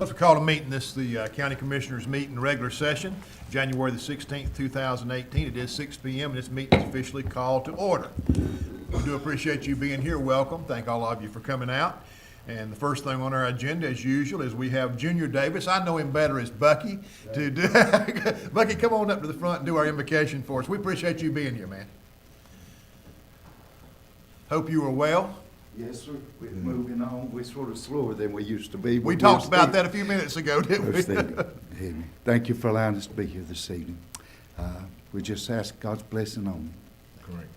Let's call a meeting. This is the County Commissioners meeting regular session, January the 16th, 2018. It is 6 p.m. and this meeting is officially called to order. We do appreciate you being here. Welcome. Thank all of you for coming out. And the first thing on our agenda, as usual, is we have Junior Davis. I know him better as Bucky. Bucky, come on up to the front and do our invocation for us. We appreciate you being here, man. Hope you are well. Yes, sir. We're moving on. We're sort of slower than we used to be. We talked about that a few minutes ago, didn't we? Thank you for allowing us to be here this evening. We just ask God's blessing on you. Correct.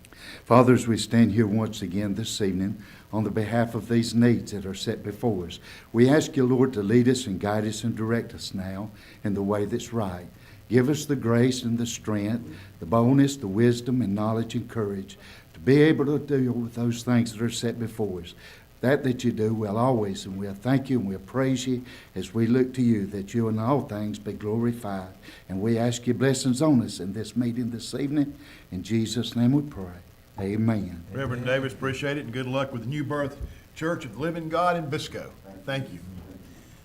Father, as we stand here once again this evening on the behalf of these needs that are set before us, we ask you, Lord, to lead us and guide us and direct us now in the way that's right. Give us the grace and the strength, the boldness, the wisdom and knowledge and courage to be able to deal with those things that are set before us. That you do, we'll always, and we'll thank you and we'll praise you as we look to you, that you in all things be glorified. And we ask your blessings on us in this meeting this evening. In Jesus' name we pray. Amen. Reverend Davis, appreciate it, and good luck with the New Birth Church of the Living God in Bisco. Thank you.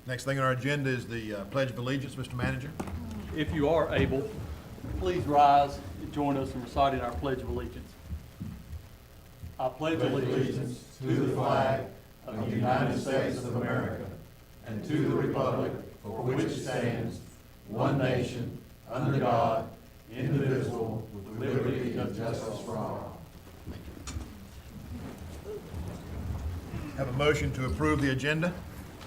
Next thing on our agenda is the Pledge of Allegiance. Mr. Manager. If you are able, please rise and join us in reciting our Pledge of Allegiance. I pledge allegiance to the flag of the United States of America and to the republic for which it stands, one nation, under God, indivisible, with liberty and justice for all. Have a motion to approve the agenda.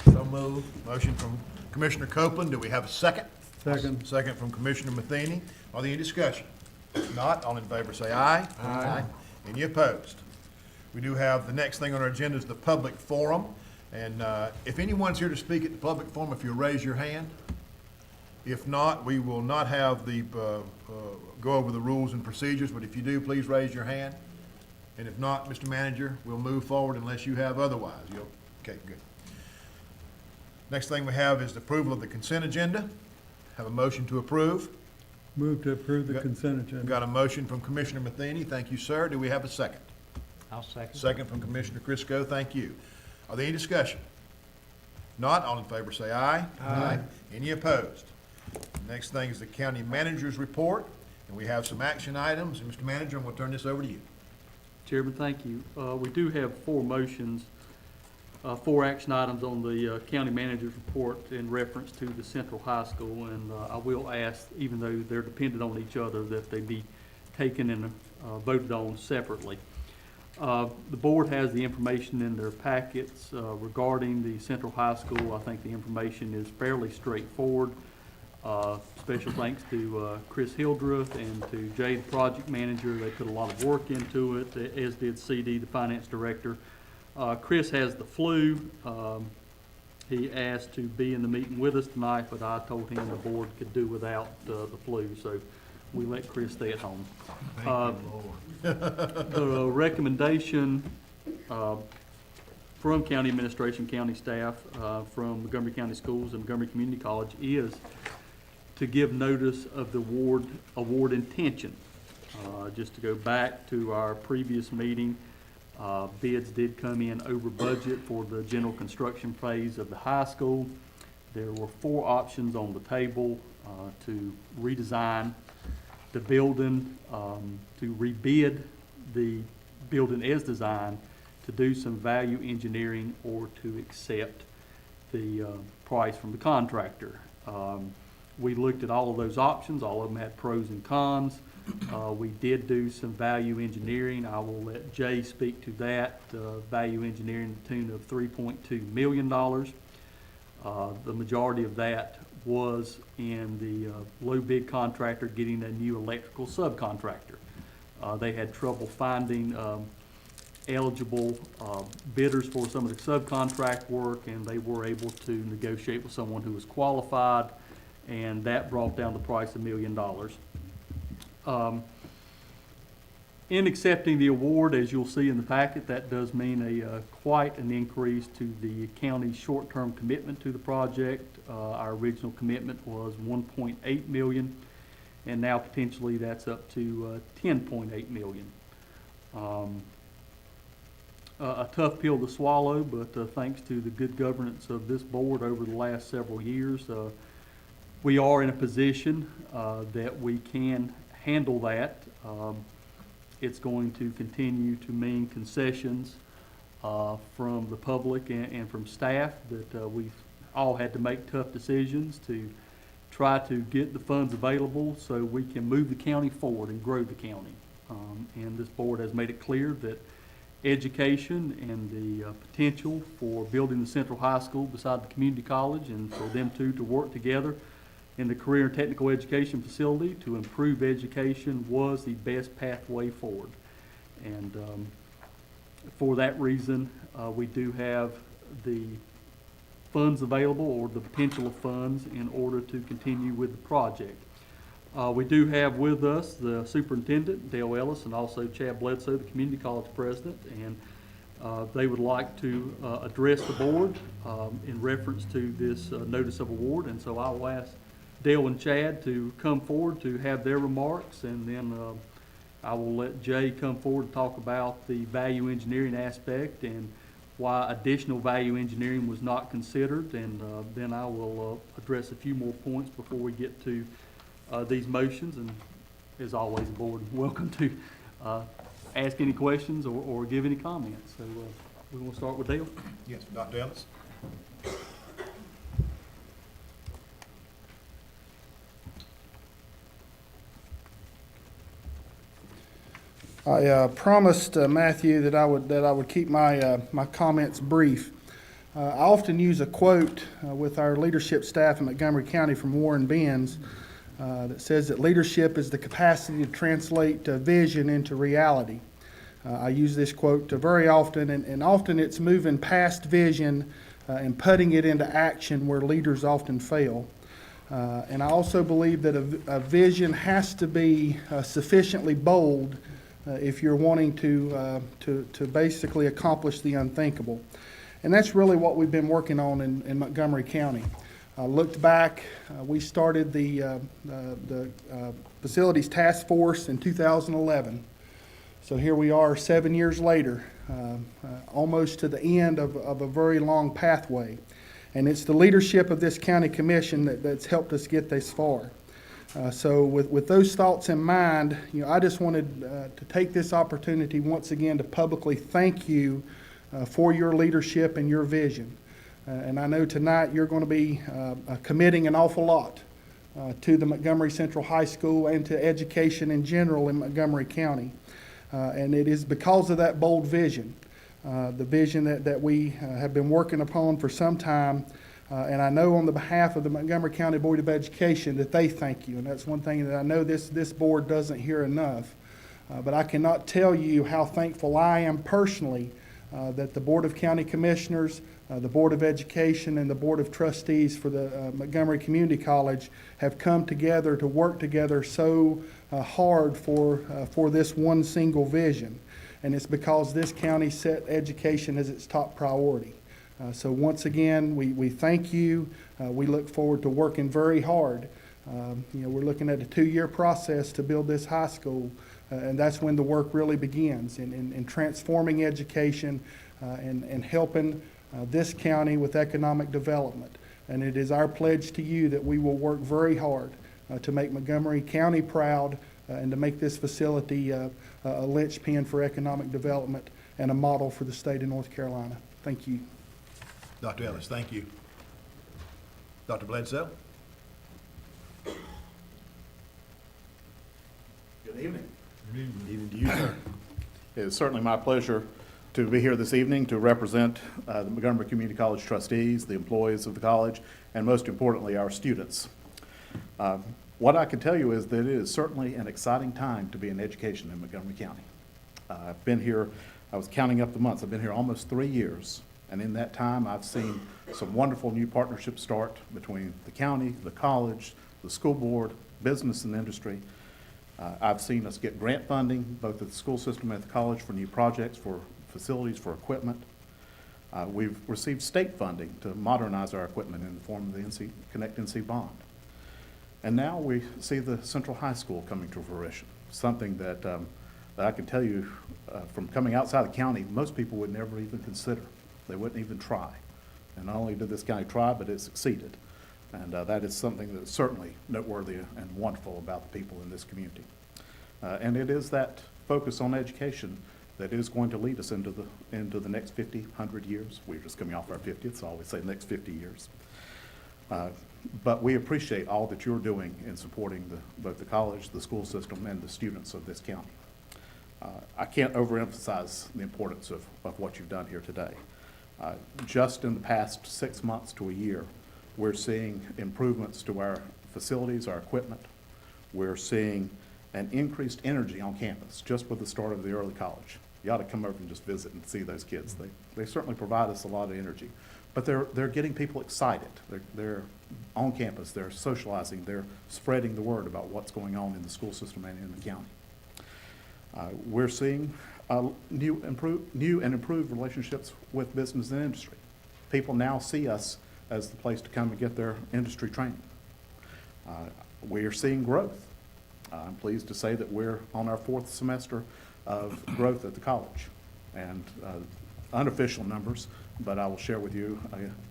So moved. Motion from Commissioner Copeland. Do we have a second? Second. Second from Commissioner Matheny. Are there any discussion? If not, all in favor say aye. Aye. Any opposed? We do have, the next thing on our agenda is the public forum. And if anyone's here to speak at the public forum, if you'll raise your hand. If not, we will not have the, go over the rules and procedures, but if you do, please raise your hand. And if not, Mr. Manager, we'll move forward unless you have otherwise. Okay, good. Next thing we have is the approval of the consent agenda. Have a motion to approve. Move to approve the consent agenda. Got a motion from Commissioner Matheny. Thank you, sir. Do we have a second? I'll second. Second from Commissioner Crisco. Thank you. Are there any discussion? Not, all in favor say aye. Aye. Any opposed? Next thing is the county manager's report, and we have some action items. And Mr. Manager, I'm going to turn this over to you. Chairman, thank you. We do have four motions, four action items on the county manager's report in reference to the Central High School, and I will ask, even though they're dependent on each other, that they be taken and voted on separately. The board has the information in their packets regarding the Central High School. I think the information is fairly straightforward. Special thanks to Chris Hildreth and to Jay, the project manager. They put a lot of work into it, as did CD, the finance director. Chris has the flu. He asked to be in the meeting with us tonight, but I told him the board could do without the flu, so we let Chris stay at home. The recommendation from county administration, county staff, from Montgomery County Schools and Montgomery Community College is to give notice of the award intention. Just to go back to our previous meeting, bids did come in over budget for the general construction phase of the high school. There were four options on the table to redesign the building, to rebid the building as designed, to do some value engineering, or to accept the price from the contractor. We looked at all of those options. All of them had pros and cons. We did do some value engineering. I will let Jay speak to that. Value engineering to the tune of $3.2 million. The majority of that was in the low bid contractor getting a new electrical subcontractor. They had trouble finding eligible bidders for some of the subcontract work, and they were able to negotiate with someone who was qualified, and that brought down the price $1 million. In accepting the award, as you'll see in the packet, that does mean quite an increase to the county's short-term commitment to the project. Our original commitment was $1.8 million, and now potentially that's up to $10.8 million. a tough pill to swallow, but thanks to the good governance of this board over the last several years, we are in a position that we can handle that. It's going to continue to mean concessions from the public and from staff that we've all had to make tough decisions to try to get the funds available so we can move the county forward and grow the county. And this board has made it clear that education and the potential for building the Central High School beside the community college and for them two to work together in the career and technical education facility to improve education was the best pathway forward. And for that reason, we do have the funds available or the potential of funds in order to continue with the project. We do have with us the superintendent, Dale Ellis, and also Chad Bledsoe, the community college president, and they would like to address the board in reference to this notice of award. And so I will ask Dale and Chad to come forward to have their remarks, and then I will let Jay come forward and talk about the value engineering aspect and why additional value engineering was not considered, and then I will address a few more points before we get to these motions. And as always, the board is welcome to ask any questions or give any comments. So we will start with Dale. Yes, Dr. Ellis. I promised Matthew that I would keep my comments brief. I often use a quote with our leadership staff in Montgomery County from Warren Benz that says that leadership is the capacity to translate vision into reality. I use this quote very often, and often it's moving past vision and putting it into action where leaders often fail. And I also believe that a vision has to be sufficiently bold if you're wanting to basically accomplish the unthinkable. And that's really what we've been working on in Montgomery County. Looked back, we started the Facilities Task Force in 2011. So here we are 7 years later, almost to the end of a very long pathway. And it's the leadership of this county commission that's helped us get this far. So with those thoughts in mind, I just wanted to take this opportunity once again to publicly thank you for your leadership and your vision. And I know tonight you're going to be committing an awful lot to the Montgomery Central High School and to education in general in Montgomery County. And it is because of that bold vision, the vision that we have been working upon for some time. And I know on the behalf of the Montgomery County Board of Education that they thank you. And that's one thing that I know this board doesn't hear enough. But I cannot tell you how thankful I am personally that the Board of County Commissioners, the Board of Education, and the Board of Trustees for the Montgomery Community College have come together to work together so hard for this one single vision. And it's because this county set education as its top priority. So once again, we thank you. We look forward to working very hard. We're looking at a 2-year process to build this high school, and that's when the work really begins in transforming education and helping this county with economic development. And it is our pledge to you that we will work very hard to make Montgomery County proud and to make this facility a linchpin for economic development and a model for the state of North Carolina. Thank you. Dr. Ellis, thank you. Dr. Bledsoe? Good evening. Good evening to you, sir. It is certainly my pleasure to be here this evening to represent the Montgomery Community College trustees, the employees of the college, and most importantly, our students. What I can tell you is that it is certainly an exciting time to be in education in Montgomery County. I've been here, I was counting up the months, I've been here almost 3 years. And in that time, I've seen some wonderful new partnerships start between the county, the college, the school board, business and industry. I've seen us get grant funding, both at the school system and at the college, for new projects, for facilities, for equipment. We've received state funding to modernize our equipment in the form of the Connect NC bond. And now we see the Central High School coming to fruition, something that that I can tell you from coming outside the county, most people would never even consider. They wouldn't even try. And not only did this county try, but it succeeded. And that is something that's certainly noteworthy and wonderful about the people in this community. And it is that focus on education that is going to lead us into the next 50, 100 years. We're just coming off our 50th, so I always say next 50 years. But we appreciate all that you're doing in supporting both the college, the school system, and the students of this county. I can't overemphasize the importance of what you've done here today. Just in the past 6 months to a year, we're seeing improvements to our facilities, our equipment. We're seeing an increased energy on campus just with the start of the early college. You ought to come over and just visit and see those kids. They certainly provide us a lot of energy. But they're getting people excited. They're on campus, they're socializing, they're spreading the word about what's going on in the school system and in the county. We're seeing new and improved relationships with business and industry. People now see us as the place to come and get their industry training. We are seeing growth. I'm pleased to say that we're on our 4th semester of growth at the college. And unofficial numbers, but I will share with you,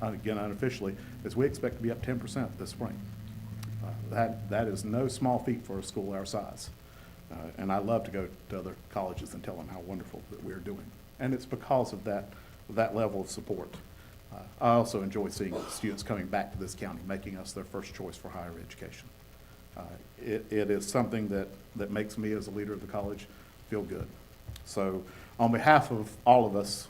again unofficially, is we expect to be up 10% this spring. That is no small feat for a school our size. And I love to go to other colleges and tell them how wonderful that we're doing. And it's because of that level of support. I also enjoy seeing students coming back to this county, making us their first choice for higher education. It is something that makes me as a leader of the college feel good. So on behalf of all of us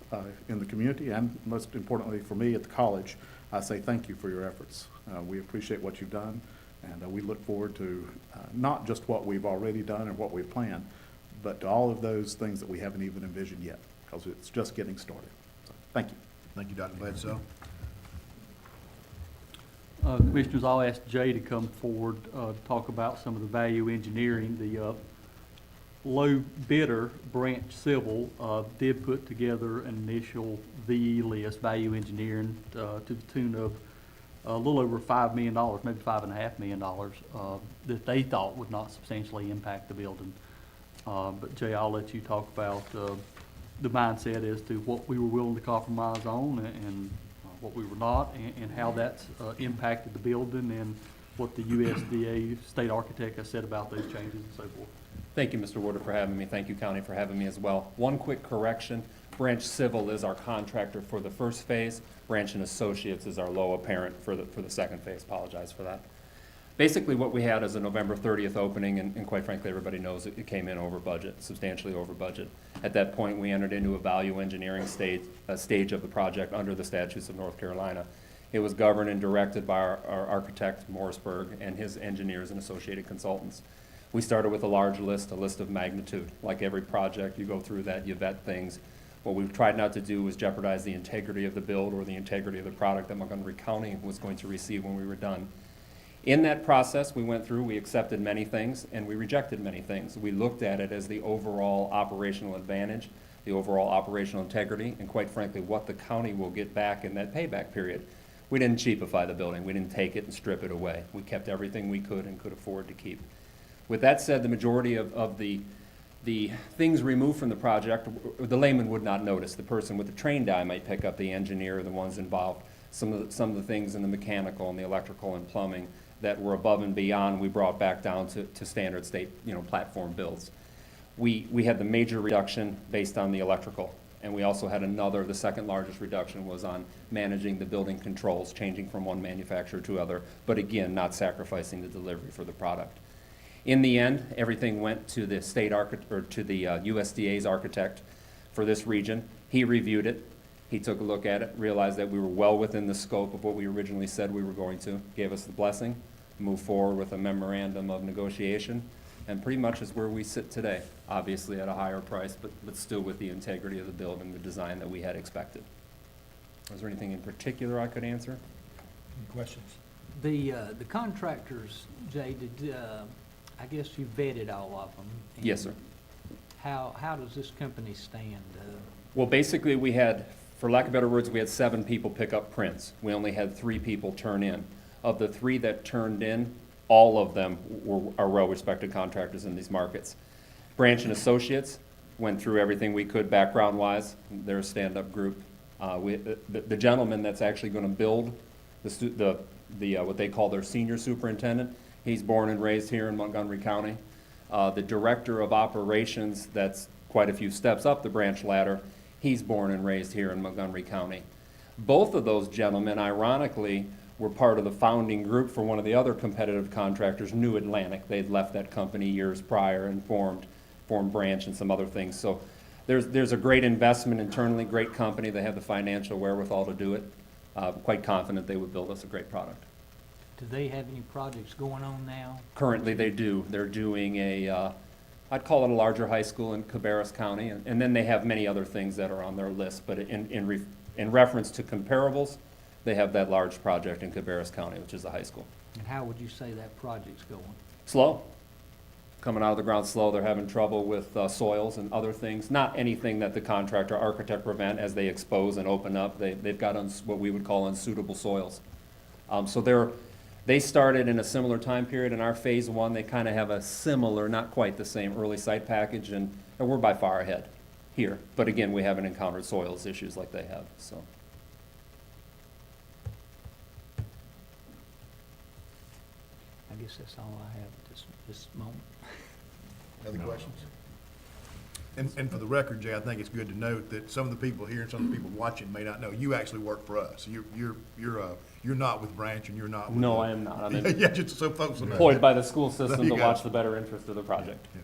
in the community, and most importantly for me at the college, I say thank you for your efforts. We appreciate what you've done, and we look forward to not just what we've already done and what we've planned, but to all of those things that we haven't even envisioned yet, because it's just getting started. So, thank you. Thank you, Dr. Bledsoe. Commissioners, I'll ask Jay to come forward to talk about some of the value engineering. The low bidder, Branch Civil, did put together an initial VE list, value engineering, to the tune of a little over $5 million, maybe $5.5 million, that they thought would not substantially impact the building. But Jay, I'll let you talk about the mindset as to what we were willing to compromise on and what we were not, and how that's impacted the building, and what the USDA state architect has said about those changes and so forth. Thank you, Mr. Warder, for having me. Thank you, County, for having me as well. One quick correction. Branch Civil is our contractor for the first phase. Branch and Associates is our low apparent for the second phase. Apologize for that. Basically, what we had is a November 30th opening, and quite frankly, everybody knows it came in over budget, substantially over budget. At that point, we entered into a value engineering stage of the project under the statutes of North Carolina. It was governed and directed by our architect, Morrisburg, and his engineers and associated consultants. We started with a large list, a list of magnitude. Like every project, you go through that, you vet things. What we've tried not to do was jeopardize the integrity of the build or the integrity of the product that Montgomery County was going to receive when we were done. In that process, we went through, we accepted many things, and we rejected many things. We looked at it as the overall operational advantage, the overall operational integrity, and quite frankly, what the county will get back in that payback period. We didn't cheapify the building. We didn't take it and strip it away. We kept everything we could and could afford to keep. With that said, the majority of the things removed from the project, the layman would not notice. The person with the trained eye might pick up, the engineer, the ones involved. Some of the things in the mechanical and the electrical and plumbing that were above and beyond, we brought back down to standard state, platform builds. We had the major reduction based on the electrical, and we also had the second largest reduction was on managing the building controls, changing from one manufacturer to other, but again, not sacrificing the delivery for the product. In the end, everything went to the USDA's architect for this region. He reviewed it. He took a look at it, realized that we were well within the scope of what we originally said we were going to, gave us the blessing, moved forward with a memorandum of negotiation, and pretty much is where we sit today, obviously at a higher price, but still with the integrity of the build and the design that we had expected. Was there anything in particular I could answer? Any questions? The contractors, Jay, I guess you vetted all of them. Yes, sir. How does this company stand? Well, basically we had, for lack of better words, we had 7 people pick up prints. We only had 3 people turn in. Of the 3 that turned in, all of them are well-respected contractors in these markets. Branch and Associates went through everything we could background-wise. They're a stand-up group. The gentleman that's actually going to build what they call their senior superintendent, he's born and raised here in Montgomery County. The director of operations, that's quite a few steps up the branch ladder, he's born and raised here in Montgomery County. Both of those gentlemen, ironically, were part of the founding group for one of the other competitive contractors, New Atlantic. They'd left that company years prior and formed Branch and some other things. So there's a great investment internally, great company. They have the financial wherewithal to do it. Quite confident they would build us a great product. Do they have any projects going on now? Currently, they do. They're doing I'd call it a larger high school in Cabarrus County, and then they have many other things that are on their list. But in reference to comparables, they have that large project in Cabarrus County, which is a high school. And how would you say that project's going? Slow. Coming out of the ground slow. They're having trouble with soils and other things. Not anything that the contractor architect prevent as they expose and open up. They've got what we would call unsuitable soils. So they started in a similar time period. In our phase one, they kind of have a similar, not quite the same early site package, and we're by far ahead here. But again, we haven't encountered soils issues like they have, so. I guess that's all I have at this moment. Other questions? And for the record, Jay, I think it's good to note that some of the people here and some of the people watching may not know, you actually work for us. You're not with Branch and you're not with. No, I am not. I'm Yeah, just so folks will know. employed by the school There system you to go. watch the better interest of the project. Yeah.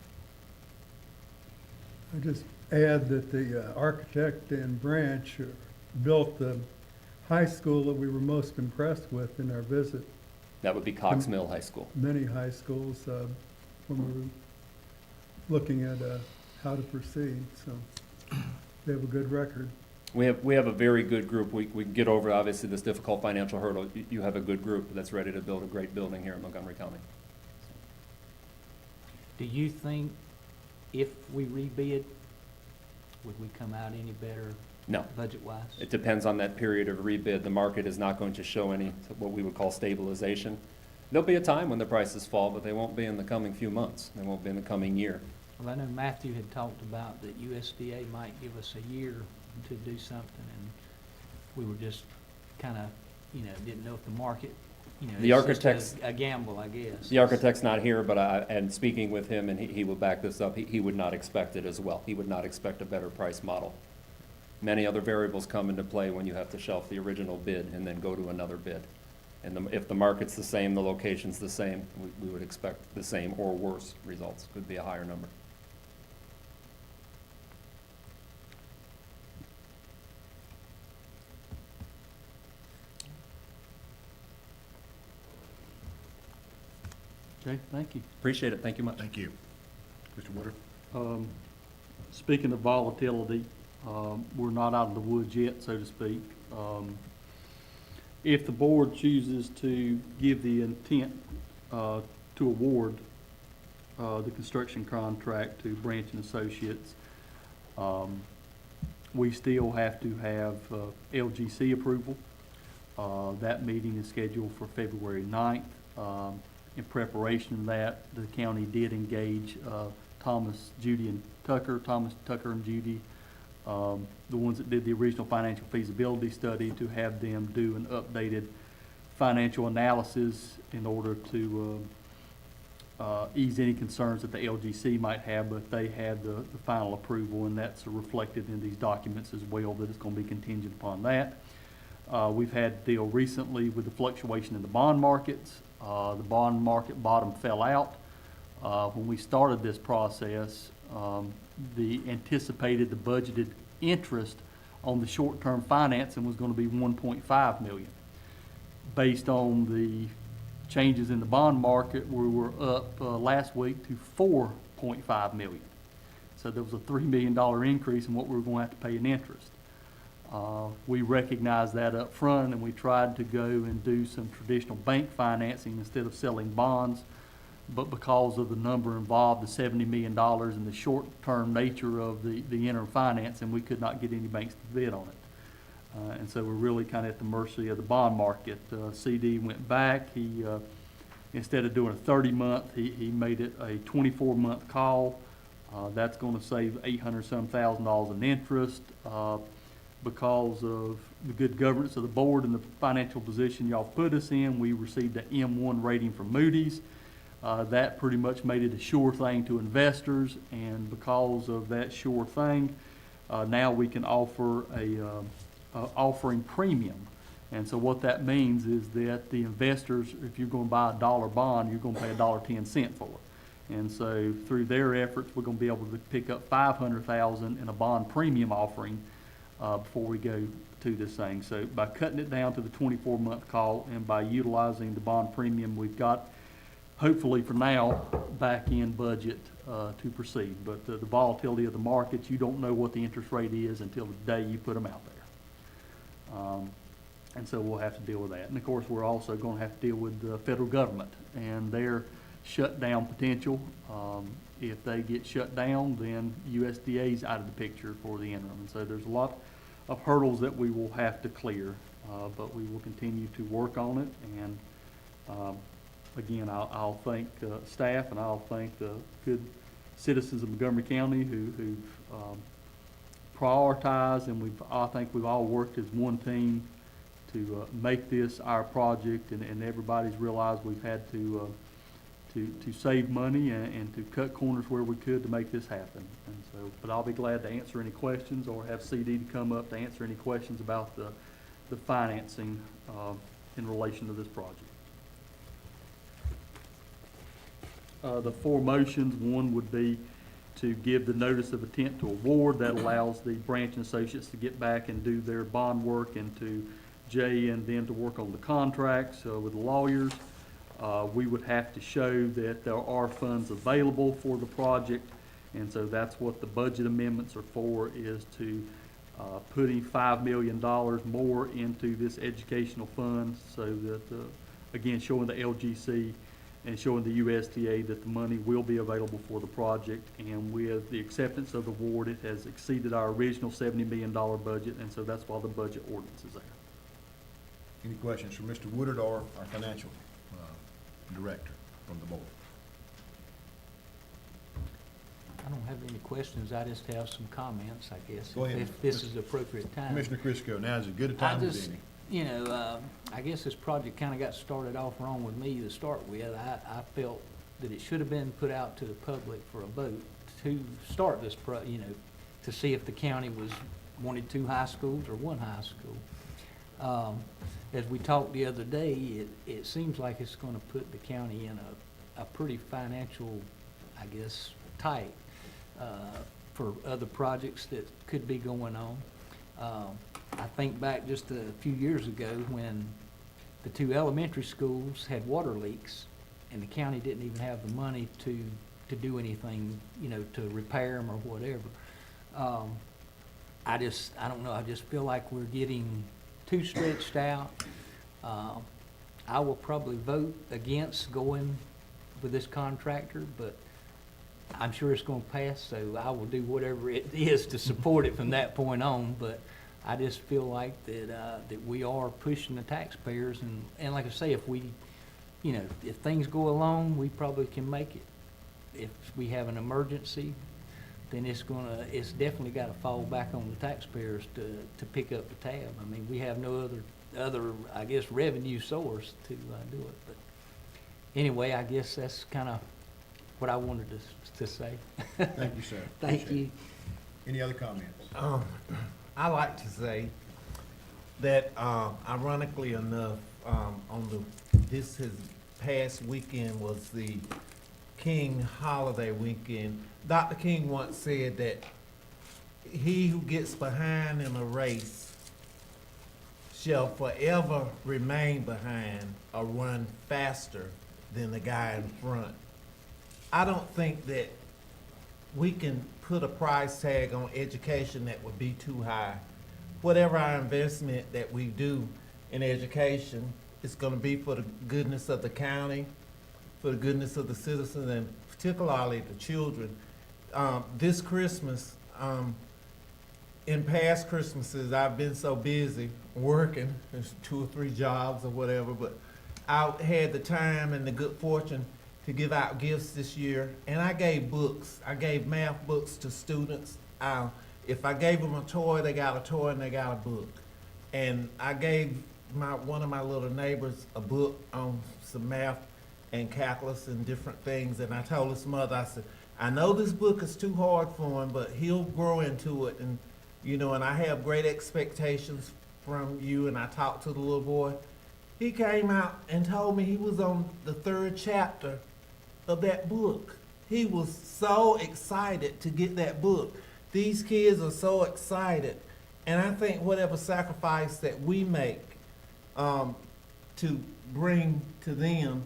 I just add that the architect and Branch built the high school that we were most impressed with in our visit. That would be Cox Mill High School. Many high schools, when we were looking at how to proceed, so they have a good record. We have a very good group. We can get over, obviously, this difficult financial hurdle. You have a good group that's ready to build a great building here in Montgomery County. Do you think if we rebid, would we come out any better No. budget-wise? It depends on that period of rebid. The market is not going to show any, what we would call stabilization. There'll be a time when the prices fall, but they won't be in the coming few months. They won't be in the coming year. Well, I know Matthew had talked about that USDA might give us a year to do something, and we were just kind of, didn't know if the market, The it's just architects- a gamble, I guess. The architect's not here, but and speaking with him, and he will back this up, he would not expect it as well. He would not expect a better price model. Many other variables come into play when you have to shelf the original bid and then go to another bid. And if the market's the same, the location's the same, we would expect the same or worse results. Could be a higher number. Okay, thank you. Appreciate it. Thank you much. Thank you. Mr. Woodard? Speaking of volatility, we're not out of the woods yet, so to speak. If the board chooses to give the intent to award the construction contract to Branch and Associates, we still have to have LGC approval. That meeting is scheduled for February 9th. In preparation of that, the county did engage Thomas, Tucker and Judy, the ones that did the original financial feasibility study, to have them do an updated financial analysis in order to ease any concerns that the LGC might have, but they had the final approval, and that's reflected in these documents as well, that it's going to be contingent upon that. We've had to deal recently with the fluctuation in the bond markets. The bond market bottom fell out. When we started this process, the budgeted interest on the short-term financing was going to be $1.5 million. Based on the changes in the bond market, we were up last week to $4.5 million. So there was a $3 million increase in what we were going to have to pay in interest. We recognized that up front, and we tried to go and do some traditional bank financing instead of selling bonds. But because of the number involved, the $70 million, and the short-term nature of the interim financing, we could not get any banks to bid on it. And so we're really kind of at the mercy of the bond market. CD went back. He, instead of doing a 30-month, he made it a 24-month call. That's gonna save $800-some thousand in interest, because of the good governance of the board and the financial position y'all put us in. We received an M1 rating from Moody's. That pretty much made it a sure thing to investors, and because of that sure thing, now we can offer a offering premium. And so what that means is that the investors, if you're gonna buy a dollar bond, you're gonna pay $1.10 for it. And so through their efforts, we're gonna be able to pick up $500,000 in a bond premium offering before we go to this thing. So by cutting it down to the 24-month call and by utilizing the bond premium, we've got, hopefully for now, back-end budget to proceed. But the volatility of the markets, you don't know what the interest rate is until the day you put them out there. And so we'll have to deal with that. And of course, we're also going to have to deal with the federal government and their shutdown potential. If they get shut down, then USDA's out of the picture for the interim. And so there's a lot of hurdles that we will have to clear, but we will continue to work on it. And again, I'll thank staff, and I'll thank the good citizens of Montgomery County who've prioritized, and I think we've all worked as one team to make this our project, and everybody's realized we've had to save money and to cut corners where we could to make this happen. And so, but I'll be glad to answer any questions or have CD to come up to answer any questions about the financing in relation to this project. The four motions, one would be to give the notice of intent to award. That allows the branch and associates to get back and do their bond work, and to Jay and them to work on the contracts with the lawyers. We would have to show that there are funds available for the project, and so that's what the budget amendments are for, is to putting $5 million more into this educational fund, so that, again, showing the LGC and showing the USDA that the money will be available for the project. And with the acceptance of the award, it has exceeded our original $70 million budget, and so that's why the budget ordinance is there. Any questions for Mr. Woodard or our financial director from the board? I don't have any questions, I just have some comments, I guess. Go ahead. If this is the appropriate time. Commissioner Crisco, now is as good a I time as just, any. you know, I guess this project kind of got started off wrong with me to start with. I felt that it should have been put out to the public for a vote to start this to see if the county wanted 2 high schools or 1 high school. As we talked the other day, it seems like it's gonna put the county in a pretty financial, I guess, tight, for other projects that could be going on. I think back just a few years ago when the 2 elementary schools had water leaks, and the county didn't even have the money to do anything, to repair them or whatever. I don't know, I just feel like we're getting too stretched out. I will probably vote against going with this contractor, but I'm sure it's gonna pass, so I will do whatever it is to support it from that point on. But I just feel like that we are pushing the taxpayers, and like I say, if we, if things go along, we probably can make it. If we have an emergency, then it's definitely gotta fall back on the taxpayers to pick up the tab. I mean, we have no other, I guess, revenue source to do it. But anyway, I guess that's kinda what I wanted to say. Thank you, sir. Thank Appreciate you. it. Any other comments? I like to say that, ironically enough, this past weekend was the King holiday weekend. Dr. King once said that he who gets behind in a race shall forever remain behind or run faster than the guy in front. I don't think that we can put a price tag on education that would be too high. Whatever our investment that we do in education, it's gonna be for the goodness of the county, for the goodness of the citizens, and particularly the children. This Christmas, in past Christmases, I've been so busy working, there's 2 or 3 jobs or whatever, but I had the time and the good fortune to give out gifts this year, and I gave books. I gave math books to students. If I gave them a toy, they got a toy and they got a book. And I gave one of my little neighbors a book on some math and calculus and different things, and I told his mother, I said, I know this book is too hard for him, but he'll grow into it, and and I have great expectations from you. And I talked to the little boy. He came out and told me he was on the 3rd chapter of that book. He was so excited to get that book. These kids are so excited, and I think whatever sacrifice that we make to bring to them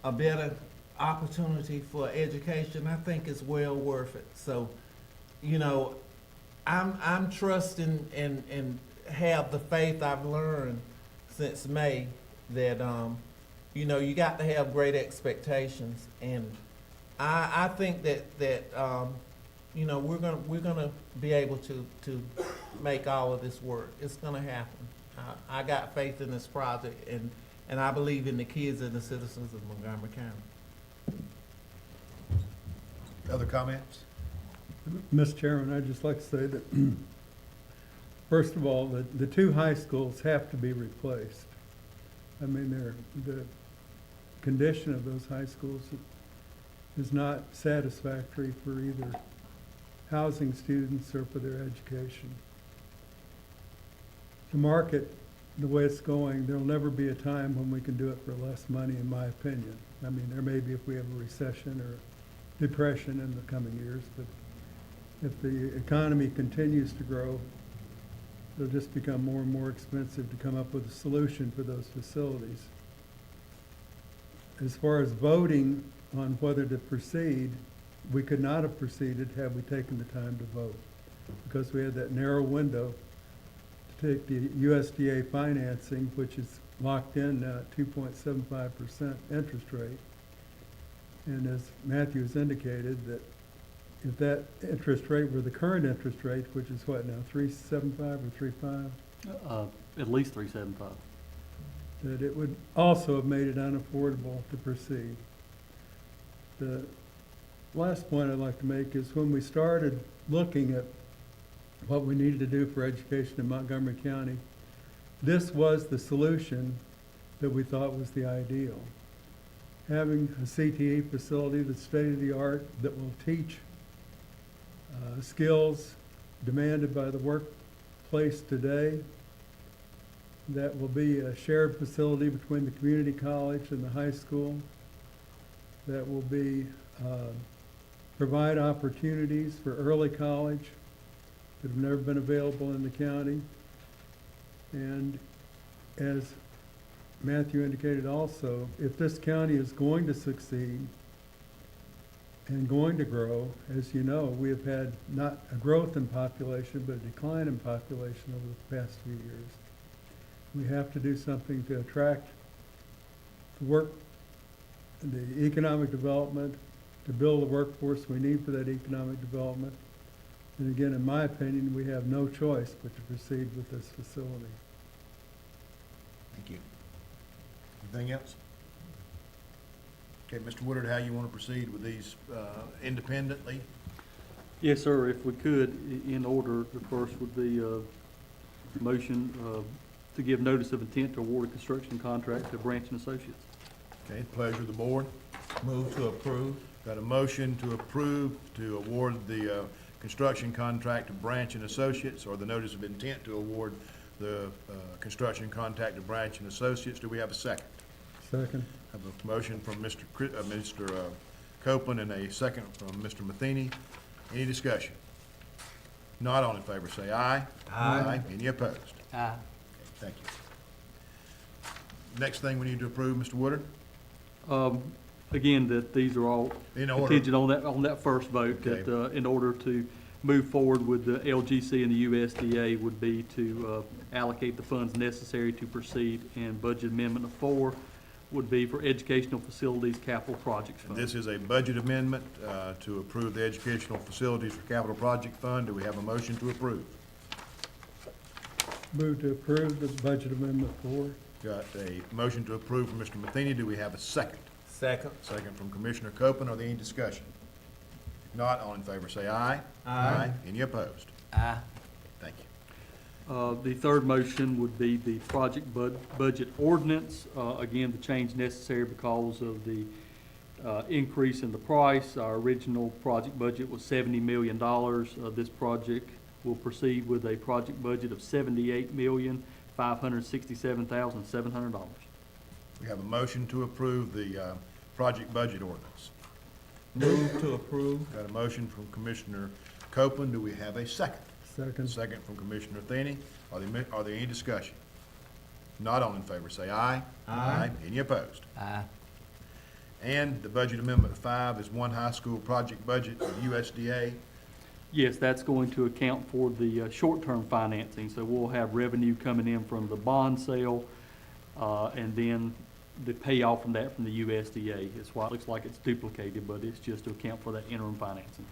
a better opportunity for education, I think is well worth it. So, I'm trusting and have the faith I've learned since May that you got to have great expectations, and I think that we're gonna be able to make all of this work. It's gonna happen. I got faith in this project, and I believe in the kids and the citizens of Montgomery County. Other comments? Mr. Chairman, I'd just like to say that, first of all, the 2 high schools have to be replaced. I mean, the condition of those high schools is not satisfactory for either housing students or for their education. The market, the way it's going, there'll never be a time when we can do it for less money, in my opinion. I mean, there may be if we have a recession or depression in the coming years, but if the economy continues to grow, it'll just become more and more expensive to come up with a solution for those facilities. As far as voting on whether to proceed, we could not have proceeded had we taken the time to vote, because we had that narrow window to take the USDA financing, which is locked in now at 2.75% interest rate. And as Matthew has indicated, that if that interest rate were the current interest rate, which is what now, 3.75 or 3.5? At least 375. That it would also have made it unaffordable to proceed. The last point I'd like to make is when we started looking at what we needed to do for education in Montgomery County, this was the solution that we thought was the ideal. Having a CTE facility that's state-of-the-art, that will teach skills demanded by the workplace today, that will be a shared facility between the community college and the high school, that will be provide opportunities for early college that have never been available in the county. And as Matthew indicated also, if this county is going to succeed and going to grow, as you know, we have had not a growth in population, but a decline in population over the past few years. We have to do something to attract the economic development, to build the workforce we need for that economic development. And again, in my opinion, we have no choice but to proceed with this facility. Thank you. Anything else? Okay, Mr. Woodard, how you want to proceed with these independently? Yes, sir, if we could, in order, the first would be a motion to give notice of intent to award a construction contract to Branch and Associates. Okay, pleasure of the board. Move to approve. Got a motion to approve to award the construction contract to Branch and Associates, or the notice of intent to award the construction contract to Branch and Associates. Do we have a second? Second. Have a motion from Mr. Copeland and a second from Mr. Matheny. Any discussion? Not all in favor, say aye. Aye. Any opposed? Aye. Thank you. Next thing we need to approve, Mr. Woodard? Again, that these are all In order. contingent on that first vote, Okay. that in order to move forward with the LGC and the USDA would be to allocate the funds necessary to proceed, and budget amendment of 4 would be for educational facilities capital projects fund. This is a budget amendment to approve the Educational Facilities for Capital Project Fund. Do we have a motion to approve? Move to approve the budget amendment 4. Got a motion to approve from Mr. Matheny. Do we have a second? Second. Second from Commissioner Copeland. Are there any discussion? If not, all in favor say aye. Aye. Any opposed? Aye. Thank you. The third motion would be the project budget ordinance. Again, the change necessary because of the increase in the price. Our original project budget was $70 million. This project will proceed with a project budget of $78,567,700. We have a motion to approve the project budget ordinance. Move to approve. Got a motion from Commissioner Copeland. Do we have a second? Second. Second from Commissioner Thiene. Are there any discussion? Not all in favor, say aye. Aye. Any opposed? Aye. And the budget amendment 5 is one high school project budget of USDA. Yes, that's going to account for the short-term financing, so we'll have revenue coming in from the bond sale, and then the payoff from that from the USDA. It's why it looks like it's duplicated, but it's just to account for that interim financing.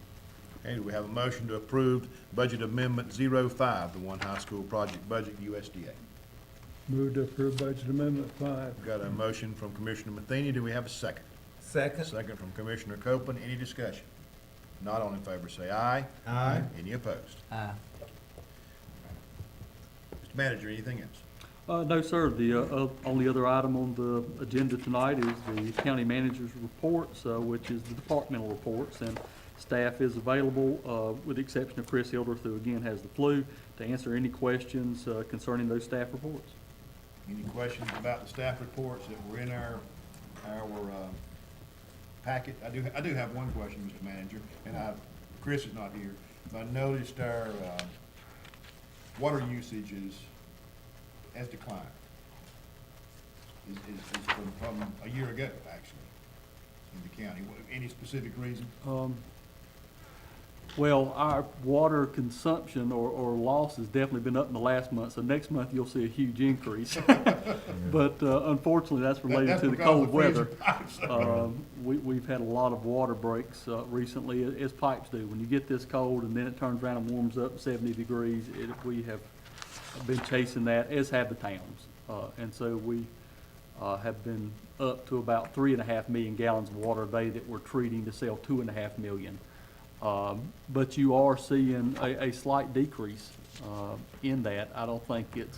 Okay, do we have a motion to approve budget amendment 05, the one high school project budget USDA? Move to approve budget amendment 5. We've got a motion from Commissioner Matheny. Do we have a second? Second. Second from Commissioner Copeland. Any discussion? Not all in favor, say aye. Aye. Any opposed? Aye. Mr. Manager, anything else? No, sir. The only other item on the agenda tonight is the county manager's reports, which is the departmental reports, and staff is available, with the exception of Chris Hildreth, who again has the flu, to answer any questions concerning those staff reports. Any questions about the staff reports that were in our packet? I do have one question, Mr. Manager, and Chris is not here, but I noticed our water usage has declined. Is from a year ago, actually, in the county. Any specific reason? Well, our water consumption or loss has definitely been up in the last month, so next month you'll see a huge increase. But unfortunately, that's related to the cold weather. We've had a lot of water breaks recently, as pipes do. When you get this cold and then it turns around and warms up 70 degrees, we have been chasing that, as have the towns. And so we have been up to about 3.5 million gallons of water a day that we're treating to sell 2.5 million. But you are seeing a slight decrease in that. I don't think it's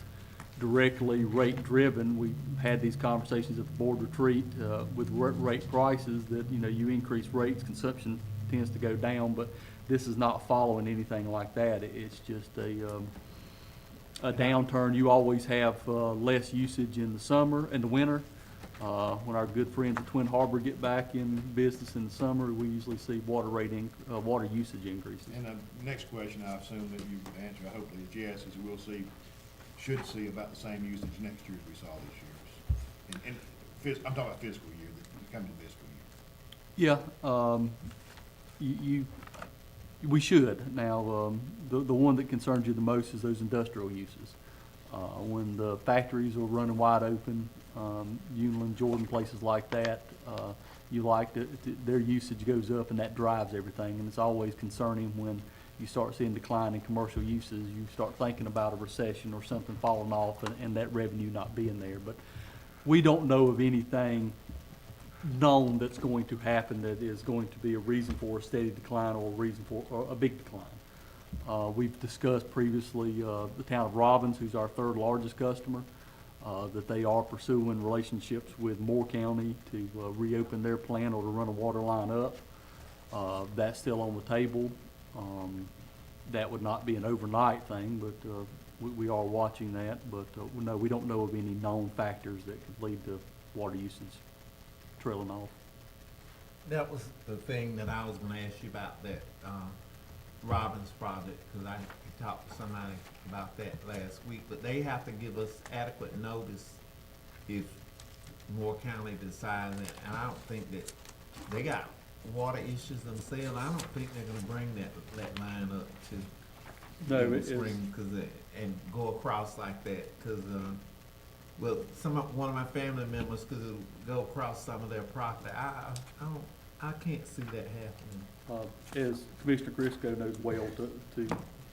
directly rate driven. We've had these conversations at the board retreat with rate prices that, you increase rates, consumption tends to go down, but this is not following anything like that. It's just a downturn. You always have less usage in the summer and the winter. When our good friends at Twin Harbor get back in business in the summer, we usually see water usage increases. And the next question, I assume that you answer, hopefully, is yes, is should see about the same usage next year as we saw this year. I'm talking about fiscal year, the coming fiscal year. Yeah, we should. Now, the one that concerns you the most is those industrial uses. When the factories are running wide open, Unilin, Jordan, places like that, their usage goes up and that drives everything. And it's always concerning when you start seeing decline in commercial uses. You start thinking about a recession or something falling off and that revenue not being there. But we don't know of anything known that's going to happen that is going to be a reason for a steady decline or a reason for a big decline. We've discussed previously the town of Robbins, who's our third largest customer, that they are pursuing relationships with Moore County to reopen their plant or to run a water line up. That's still on the table. That would not be an overnight thing, but we are watching that. But no, we don't know of any known factors that could lead to water usage trailing off. That was the thing that I was gonna ask you about, that Robbins project, because I talked to somebody about that last week, but they have to give us adequate notice if Moore County decides that, and I don't think that, they got water issues themselves. I don't think they're gonna bring that line up to No, Beaver Spring, and go across like that, because, well, one of my family members could go across some of their property. I can't see that happening. As Commissioner Crisco knows well, to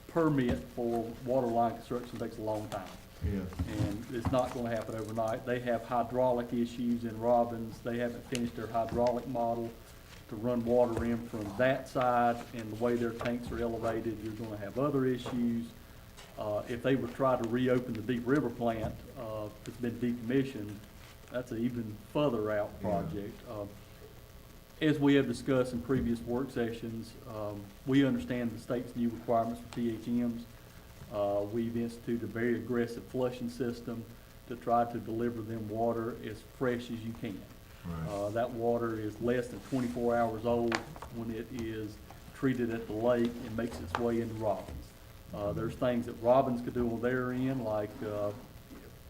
permit for water line construction takes a long time. And it's not gonna happen overnight. They have hydraulic issues in Robbins. They haven't finished their hydraulic model to run water in from that side, and the way their tanks are elevated, you're gonna have other issues. If they were to try to reopen the Deep River plant, that's been decommissioned, that's an even further out project. As we have discussed in previous work sessions, we understand the state's new requirements for THMs. We've instituted a very aggressive flushing system to try to deliver them water as fresh as you can. That water is less than 24 hours old when it is treated at the lake and makes its way into Robbins. There's things that Robbins could do on their end, like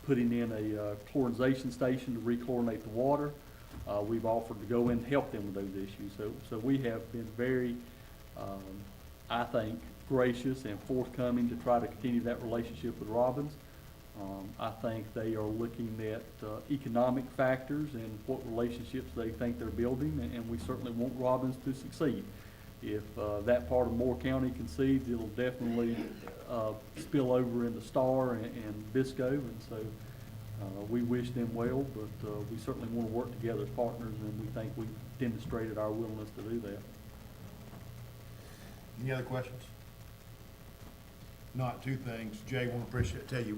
putting in a chlorinization station to rechlorinate the water. We've offered to go in and help them with those issues. So we have been very, I think, gracious and forthcoming to try to continue that relationship with Robbins. I think they are looking at economic factors and what relationships they think they're building, and we certainly want Robbins to succeed. If that part of Moore County concedes, it'll definitely spill over into Star and Bisco, and so we wish them well, but we certainly want to work together as partners, and we think we've demonstrated our willingness to do that. Any other questions? Not, two things. Jay, want to tell you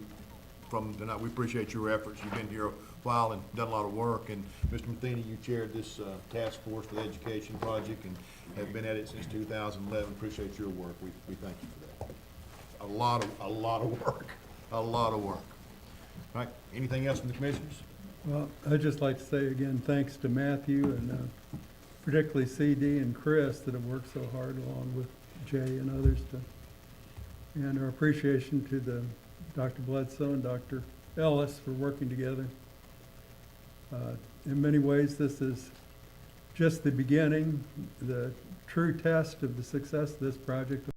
from tonight, we appreciate your efforts. You've been here a while and done a lot of work. And Mr. Matheny, you chaired this task force for the education project and have been at it since 2011. Appreciate your work. We thank you for that. A lot of work, a lot of work. All right, anything else from the commissioners? Well, I'd just like to say again, thanks to Matthew and particularly CD and Chris that have worked so hard along with Jay and others and our appreciation to the Dr. Bledsoe and Dr. Ellis for working together. In many ways, this is just the beginning. The true test of the success of this project